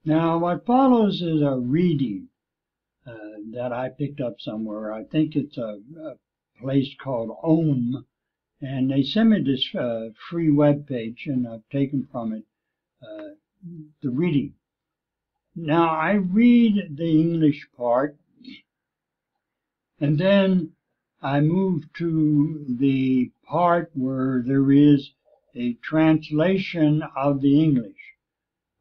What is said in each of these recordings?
Now, what follows is a reading that I picked up somewhere. I think it's a place called Ohm, and they sent me this free web page, and I've taken from it the reading. Now, I read the English part, and then I move to the part where there is a translation of the English.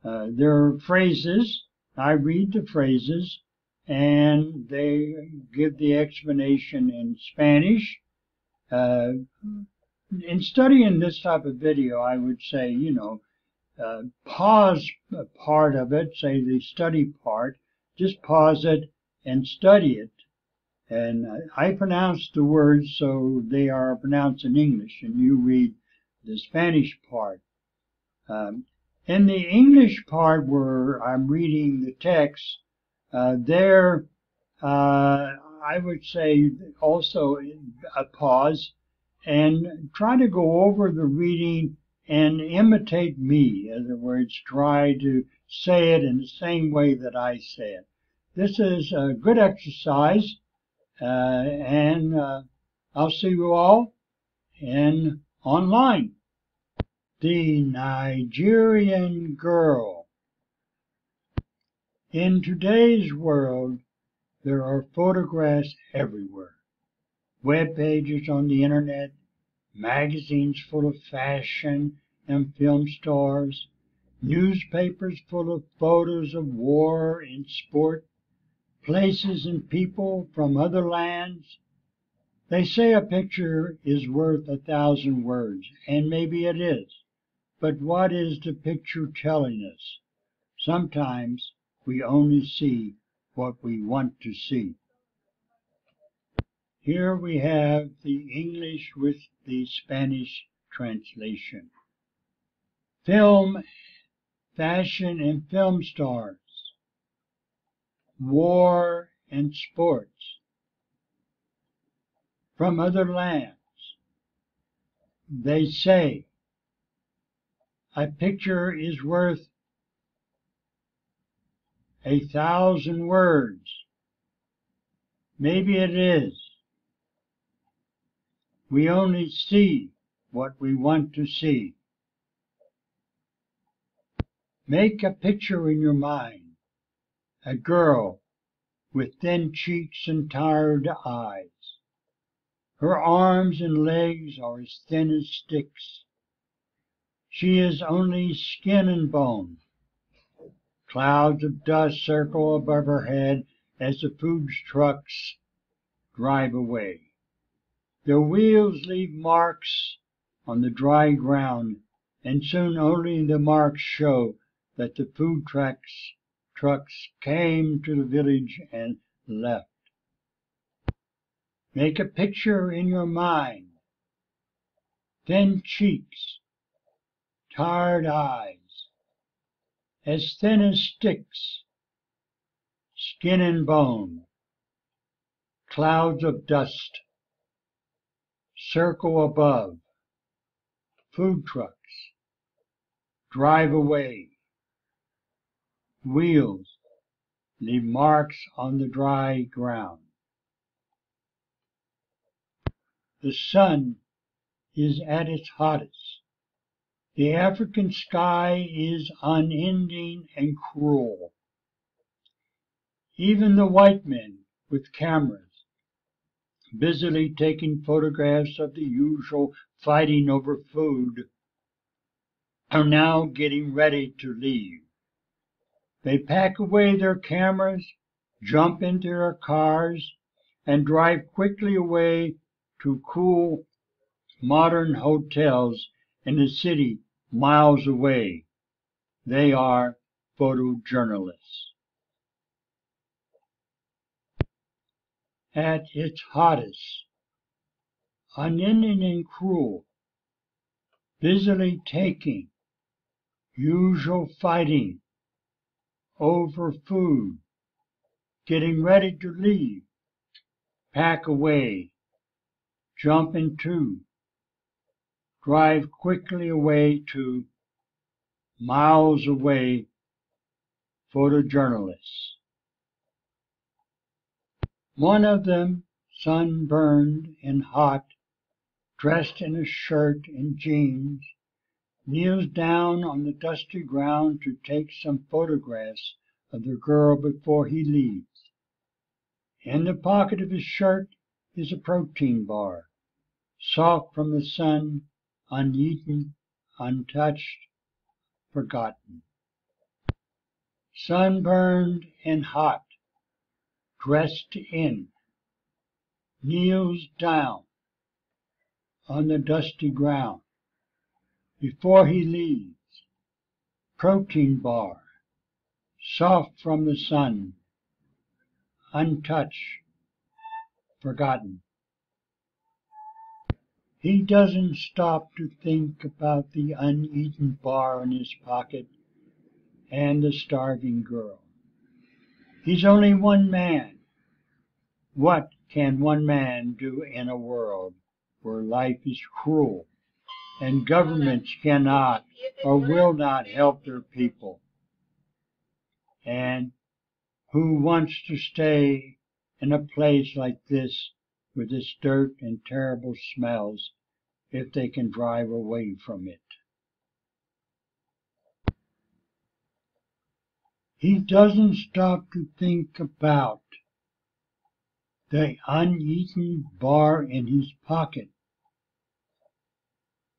There are phrases. I read the phrases, and they give the explanation in Spanish. In studying this type of video, I would say, pause a part of it, say the study part, just pause it and study it. And I pronounce the words so they are pronounced in English, and you read the Spanish part. In the English part where I'm reading the text, there I would say also a pause and try to go over the reading and imitate me. In other words, try to say it in the same way that I say it. This is a good exercise, and I'll see you all online. The Nigerian Girl. In today's world, there are photographs everywhere. Web pages on the internet, magazines full of fashion and film stars, newspapers full of photos of war and sport, places and people from other lands. They say a picture is worth 1,000 words, and maybe it is. But what is the picture telling us? Sometimes we only see what we want to see. Here we have the English with the Spanish translation. Film, fashion and film stars. War and sports. From other lands. They say a picture is worth 1,000 words. Maybe it is. We only see what we want to see. Make a picture in your mind. A girl with thin cheeks and tired eyes. Her arms and legs are as thin as sticks. She is only skin and bone. Clouds of dust circle above her head as the food trucks drive away. Their wheels leave marks on the dry ground, and soon only the marks show that the food trucks came to the village and left. Make a picture in your mind. Thin cheeks, tired eyes, as thin as sticks, skin and bone, clouds of dust, circle above, food trucks, drive away, wheels leave marks on the dry ground. The sun is at its hottest. The African sky is unending and cruel. Even the white men with cameras, busily taking photographs of the usual fighting over food, are now getting ready to leave. They pack away their cameras, jump into their cars, and drive quickly away to cool, modern hotels in the city miles away. They are photojournalists. At its hottest, unending and cruel, busily taking, usual fighting over food, getting ready to leave, pack away, jump into, drive quickly away to miles away photojournalists. One of them, sunburned and hot, dressed in a shirt and jeans, kneels down on the dusty ground to take some photographs of the girl before he leaves. In the pocket of his shirt is a protein bar, soft from the sun, uneaten, untouched, forgotten. Sunburned and hot, dressed in, kneels down on the dusty ground before he leaves. Protein bar, soft from the sun, untouched, forgotten. He doesn't stop to think about the uneaten bar in his pocket and the starving girl. He's only one man. What can one man do in a world where life is cruel and governments cannot or will not help their people? And who wants to stay in a place like this with its dirt and terrible smells if they can drive away from it? He doesn't stop to think about the uneaten bar in his pocket,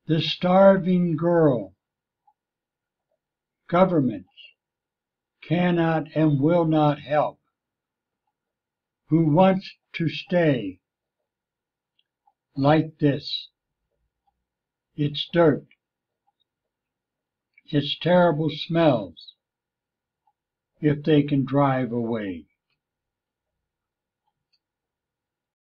the starving girl. Governments cannot and will not help. Who wants to stay like this? It's dirt, it's terrible smells, if they can drive away.